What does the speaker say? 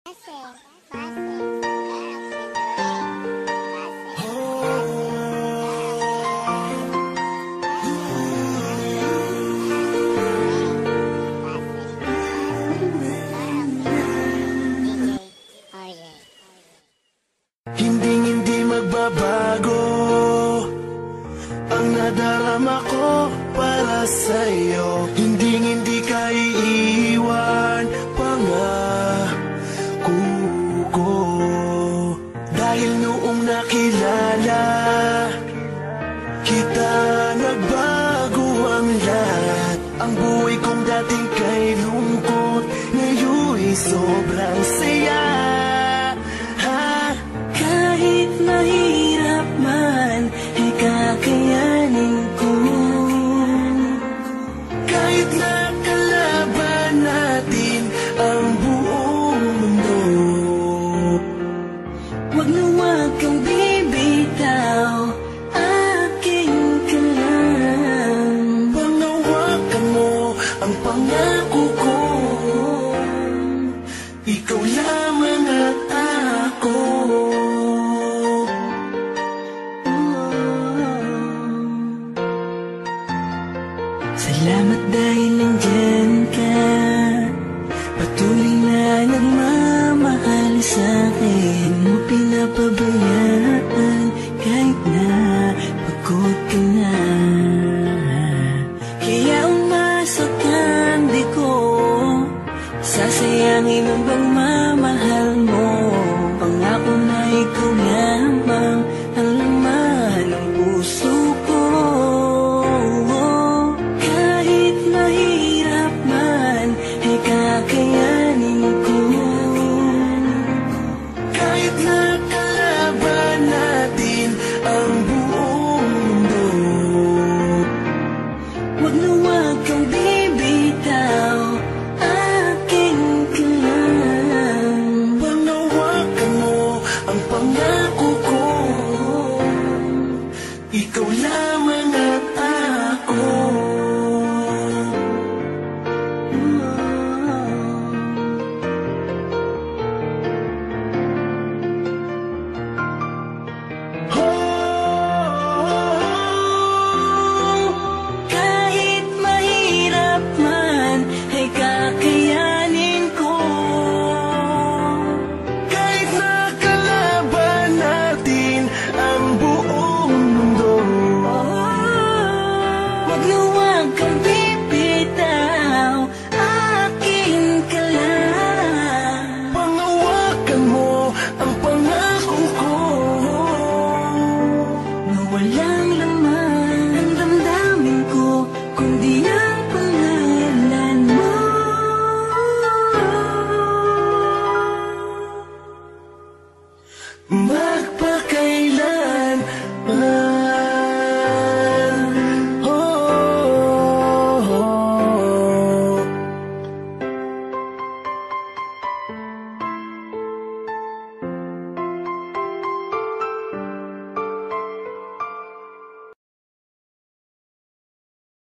Hindi magbabago ang nadarama ko para sa'yo. Hindi ka iiwan, pangako ko. Dahil noong nakilala kita, nagbago ang lahat. Ang buhay kong dating kay lungkot, ngayon'y sobrang saya. Kahit mahirap man, ay kakayanin ko. Kahit nakalaban natin ang buong mundo, wag na wag kang bibitaw, akin ka lang. panghawakan mo ang pangako ko. Ikaw lamang at ako. Salamat dahil nandyan ka, patuloy na nagmamahal sa'kin. Mo pinapabayaan